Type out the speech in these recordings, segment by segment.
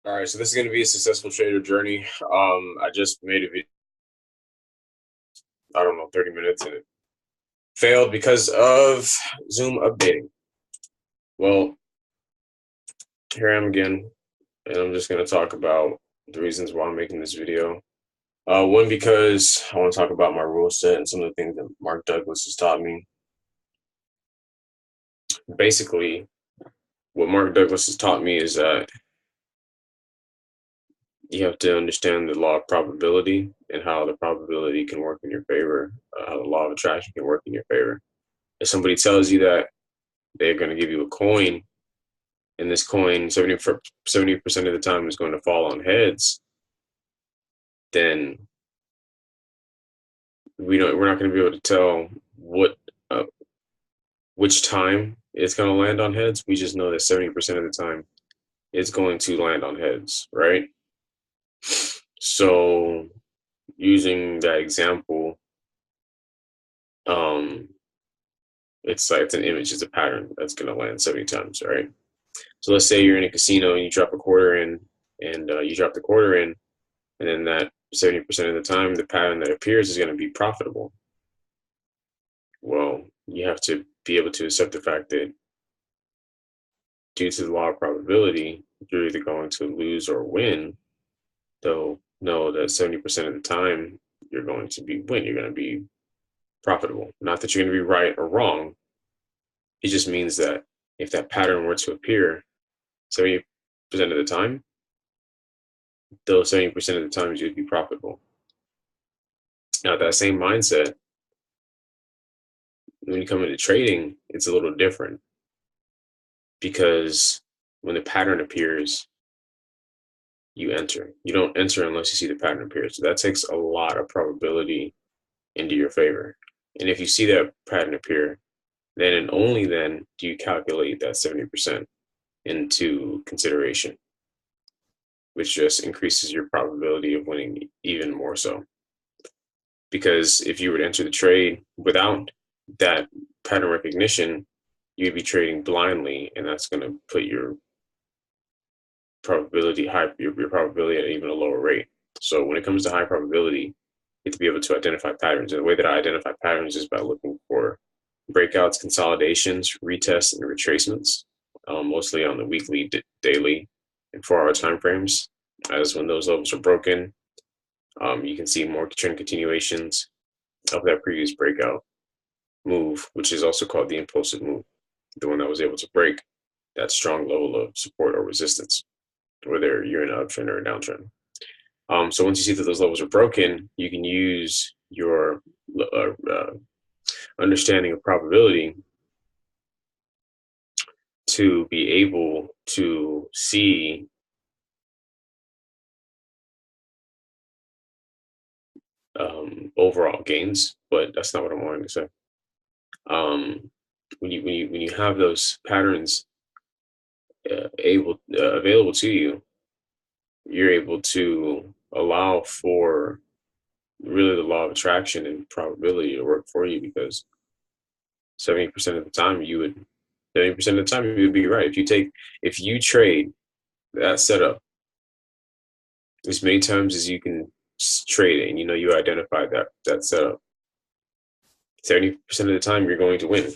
All right, so this is going to be a successful trader journey. I just made a video, I don't know, 30 minutes, and it failed because of Zoom updating. Well, here I am again, and I'm just going to talk about the reasons why I'm making this video. One, because I want to talk about my rule set and some of the things that Mark Douglas has taught me. Basically, what Mark Douglas has taught me is that you have to understand the law of probability and how the probability can work in your favor, how the law of attraction can work in your favor. If somebody tells you that they're going to give you a coin, and this coin 70% of the time is going to fall on heads, then we're not going to be able to tell what uh, which time it's going to land on heads. We just know that 70% of the time it's going to land on heads, right? So using that example, um, it's like it's an image, it's a pattern that's going to land 70 times, right? So let's say you're in a casino and you drop a quarter in, and you drop the quarter in, and then that 70% of the time, the pattern that appears is going to be profitable. Well, you have to be able to accept the fact that due to the law of probability, you're either going to lose or win, though know that 70% of the time you're going to be win. You're going to be profitable. Not that you're going to be right or wrong. It just means that if that pattern were to appear 70% of the time, those 70% of the times you'd be profitable. Now, that same mindset, when you come into trading, it's a little different because when the pattern appears, you enter. You don't enter unless you see the pattern appear. So that takes a lot of probability into your favor. And if you see that pattern appear, then and only then do you calculate that 70% into consideration, which just increases your probability of winning even more so. Because if you were to enter the trade without that pattern recognition, you'd be trading blindly, and that's going to put your probability high, your probability at even a lower rate. So when it comes to high probability, you have to be able to identify patterns. And the way that I identify patterns is by looking for breakouts, consolidations, retests, and retracements, mostly on the weekly, daily, and 4-hour time frames. As when those levels are broken, you can see more trend continuations of that previous breakout move, which is also called the impulsive move, the one that was able to break that strong level of support or resistance, whether you're in an uptrend or a downtrend. So once you see that those levels are broken, you can use your understanding of probability to be able to see overall gains. But that's not what I'm wanting to say. Um, when you have those patterns available to you, you're able to allow for really the law of attraction and probability to work for you because 70% of the time you would 70% of the time you would be right. If you trade that setup as many times as you can trade it and you know you identify that setup, 70% of the time you're going to win.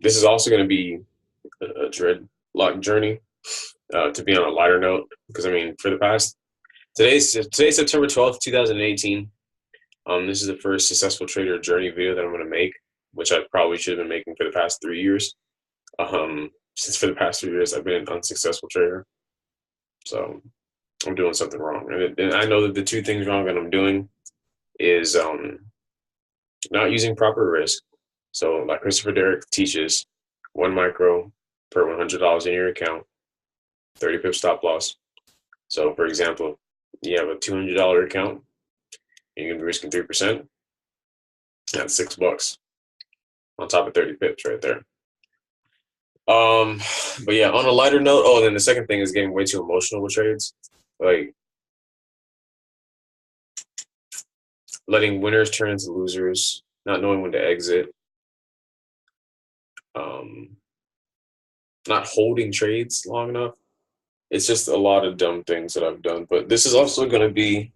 This is also going to be a dreadlock journey. To be on a lighter note, because I mean, for the past today's September 12th, 2018. This is the first successful trader journey video that I'm going to make, which I probably should have been making for the past 3 years. Since for the past 3 years I've been an unsuccessful trader, so I'm doing something wrong, and I know that the two things wrong that I'm doing is not using proper risk. So, like Christopher Derrick teaches, 1 micro per $100 in your account, 30 pip stop loss. So, for example, you have a $200 account, and you're gonna be risking 3%. That's $6 on top of 30 pips right there. Um, but yeah, on a lighter note, oh, then the second thing is getting way too emotional with trades, like letting winners turn into losers, not knowing when to exit, um, not holding trades long enough. it's just a lot of dumb things that I've done. But this is also going to be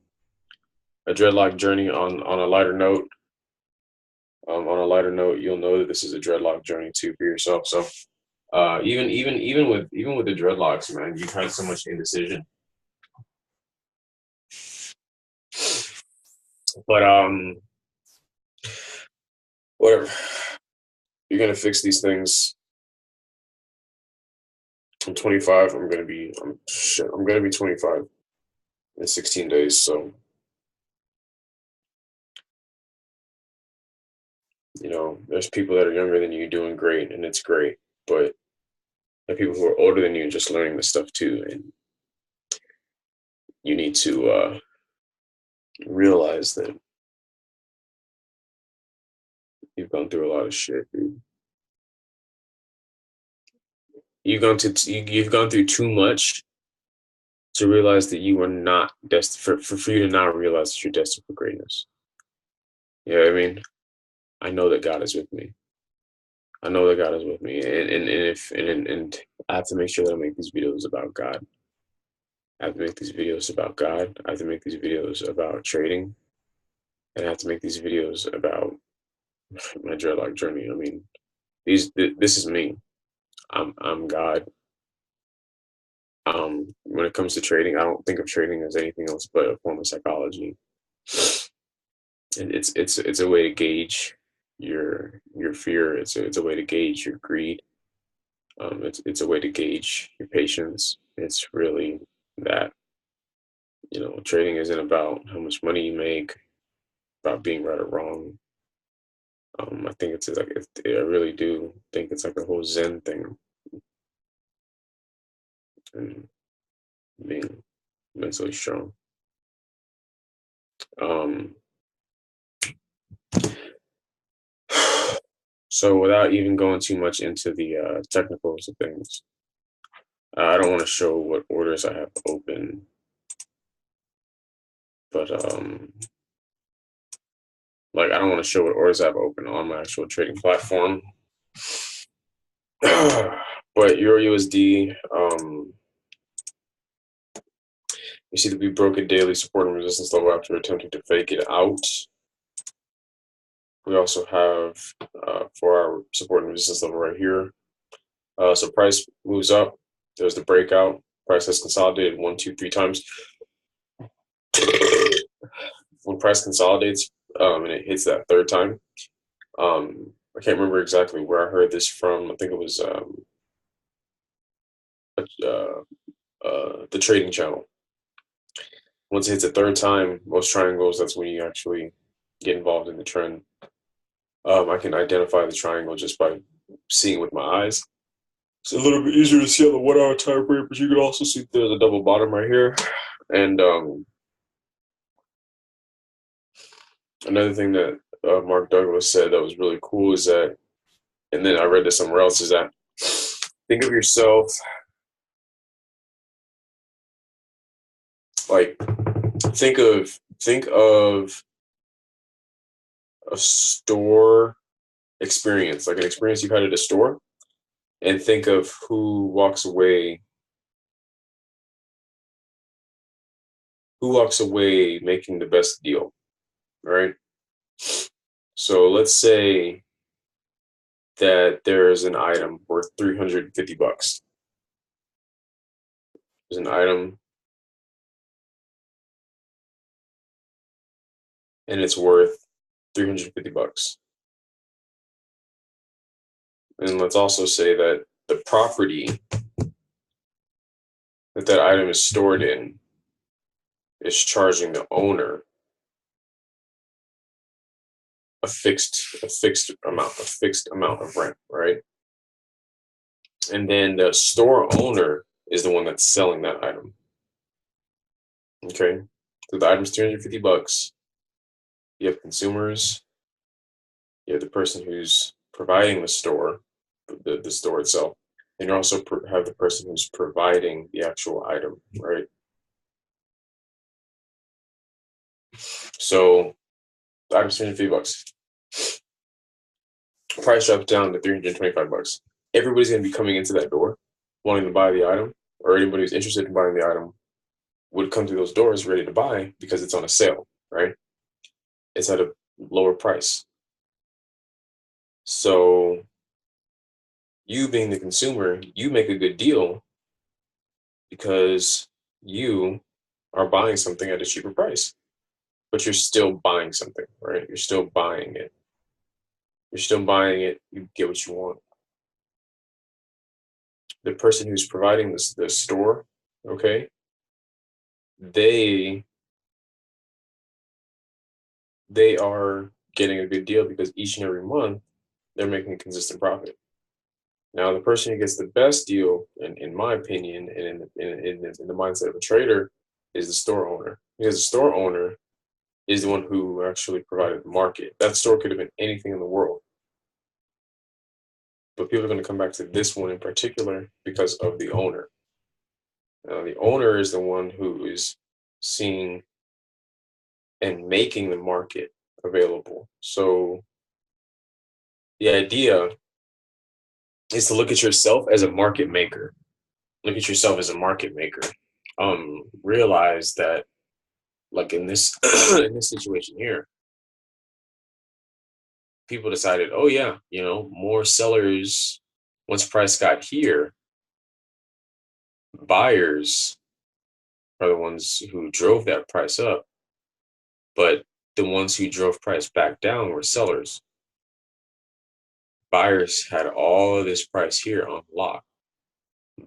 a dreadlock journey on a lighter note. On a lighter note, you'll know that this is a dreadlock journey too for yourself. So even with the dreadlocks, man, you've had so much indecision. But whatever. You're gonna fix these things. I'm 25. I'm gonna be 25 in 16 days. So there's people that are younger than you doing great, and it's great. But there are people who are older than you just learning this stuff too, and you need to realize that you've gone through a lot of shit, dude. You've gone through too much to realize that you are not destined for you to not realize that you're destined for greatness. You know what I mean? I know that God is with me. I know that God is with me, and I have to make sure that I make these videos about God. I have to make these videos about God. I have to make these videos about trading, and I have to make these videos about my dreadlock journey. I mean, this is me. I'm God. When it comes to trading, I don't think of trading as anything else but a form of psychology. And it's a way to gauge your fear. It's a way to gauge your greed. It's a way to gauge your patience. It's really that. Trading isn't about how much money you make, about being right or wrong. I think it's like I really do think it's like a whole Zen thing, and being mentally strong. Um, so without even going too much into the technicals of things, I don't want to show what orders I have open, but like I don't want to show what orders I have open on my actual trading platform. But Euro USD, you see that we broke a daily support and resistance level after attempting to fake it out. We also have 4-hour support and resistance level right here. So price moves up. There's the breakout. Price has consolidated 1, 2, 3 times. When price consolidates and it hits that third time, I can't remember exactly where I heard this from. I think it was the trading channel. Once it hits a third time, most triangles, that's when you actually get involved in the trend. I can identify the triangle just by seeing with my eyes. It's a little bit easier to see on the 1-hour time frame, but you can also see there's a double bottom right here. And another thing that Mark Douglas said that was really cool is that, and then I read this somewhere else, is that think of yourself like think of a store experience, like an experience you've had at a store, and think of who walks away making the best deal, right? So let's say that there's an item worth $350. There's an item and it's worth $350. And let's also say that the property that item is stored in is charging the owner a fixed amount of rent, right? And then the store owner is the one that's selling that item. Okay, so the item's $350. You have consumers. You have the person who's providing the store, the store itself, and you also have the person who's providing the actual item, right? So the item's $350. Price drops down to $325. Everybody's gonna be coming into that door wanting to buy the item. or anybody who's interested in buying the item would come through those doors ready to buy because it's on a sale, right? It's at a lower price. So you being the consumer, you make a good deal because you are buying something at a cheaper price, but you're still buying something, right? You're still buying it. You're still buying it. You get what you want. The person who's providing this the store, okay, they they are getting a good deal because each and every month they're making a consistent profit. Now, the person who gets the best deal, in my opinion, and in the mindset of a trader, is the store owner. Because the store owner is the one who actually provided the market. That store could have been anything in the world. But people are going to come back to this one in particular because of the owner. Now, the owner is the one who is seeing and making the market available. So the idea is to look at yourself as a market maker. Look at yourself as a market maker. Realize that, like in this in this situation here, people decided, oh yeah, more sellers. Once price got here, buyers are the ones who drove that price up, but the ones who drove price back down were sellers. Buyers had all of this price here on lock.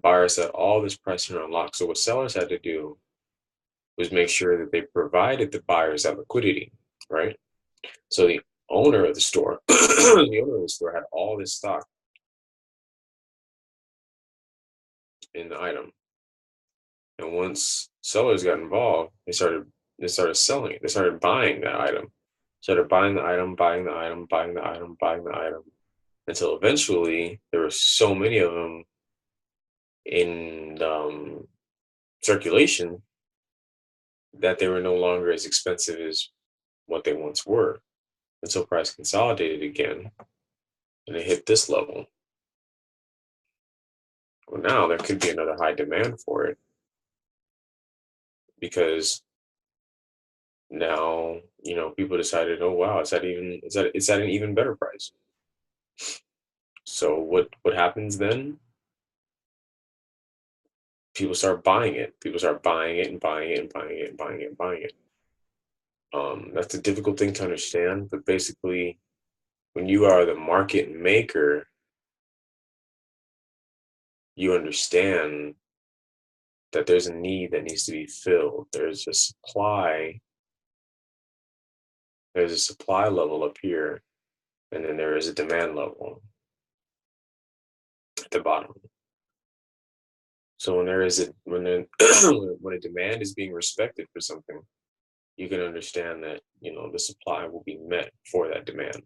Buyers had all this price here on lock. So what sellers had to do was make sure that they provided the buyers that liquidity, right? So the owner of the store, the owner of the store had all this stock in the item. And once sellers got involved, they started selling it. They started buying that item. Started buying the item, buying the item, buying the item, buying the item. Until eventually there were so many of them in circulation that they were no longer as expensive as what they once were. Until price consolidated again and it hit this level. Well, now there could be another high demand for it because now people decided, oh wow, it's at an even better price. So what happens then? People start buying it. People start buying it and buying it and buying it and buying it and buying it. That's a difficult thing to understand, but basically, when you are the market maker, you understand that there's a need that needs to be filled. There's a supply level up here, and then there is a demand level at the bottom. So when when a demand is being respected for something, you can understand that the supply will be met for that demand.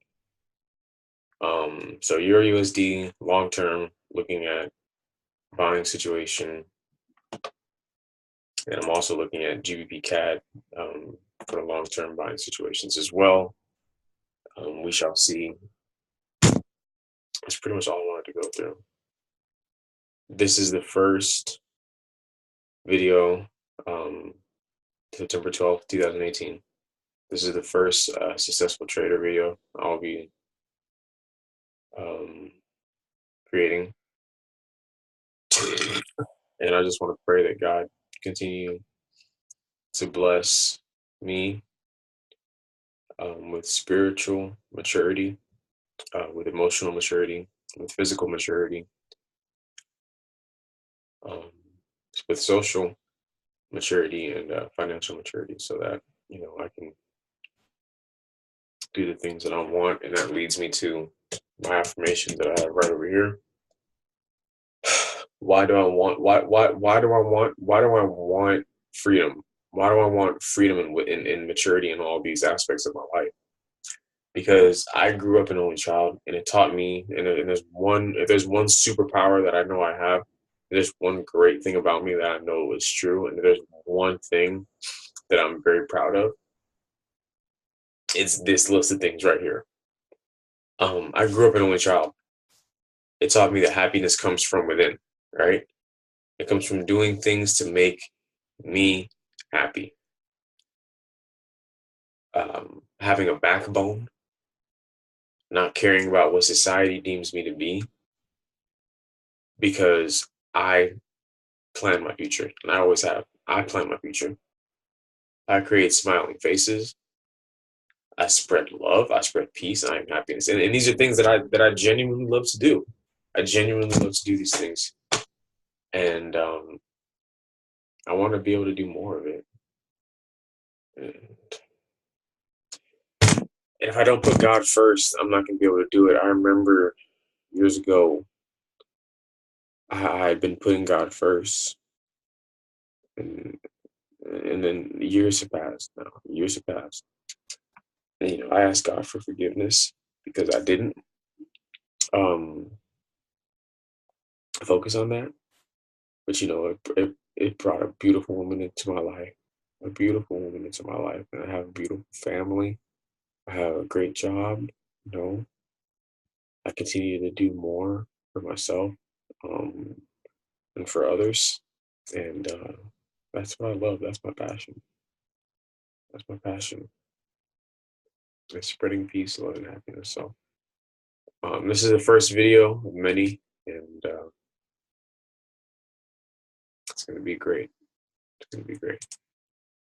So Euro USD long term, looking at buying situation, and I'm also looking at GBP CAD for the long term buying situations as well. We shall see. That's pretty much all I wanted to go through. This is the first video, September 12th, 2018. This is the first successful trader video I'll be creating. And I just want to pray that God continue to bless me with spiritual maturity, with emotional maturity, with physical maturity, with social maturity and financial maturity, so that I can do the things that I want, and that leads me to my affirmation that I have right over here. Why do I want freedom? Why do I want freedom in maturity in all these aspects of my life? Because I grew up an only child, and it taught me. And if there's one superpower that I know I have, there's one great thing about me that I know is true, and there's one thing that I'm very proud of. It's this list of things right here. I grew up an only child. It taught me that happiness comes from within, right? It comes from doing things to make me happy. Having a backbone, not caring about what society deems me to be, because I plan my future, and I always have. I plan my future. I create smiling faces. I spread love. I spread peace. I am happiness, and these are things that I genuinely love to do. I genuinely love to do these things, and I want to be able to do more of it. And if I don't put God first, I'm not going to be able to do it. I remember years ago, I had been putting God first, and then years have passed now. Years have passed. And, I asked God for forgiveness because I didn't um, focus on that. But it brought a beautiful woman into my life, a beautiful woman into my life, and I have a beautiful family. I have a great job. You know, I continue to do more for myself um, and for others, and that's what I love. That's my passion. That's my passion. It's spreading peace, love, and happiness. So, this is the first video of many, and it's gonna be great. It's gonna be great.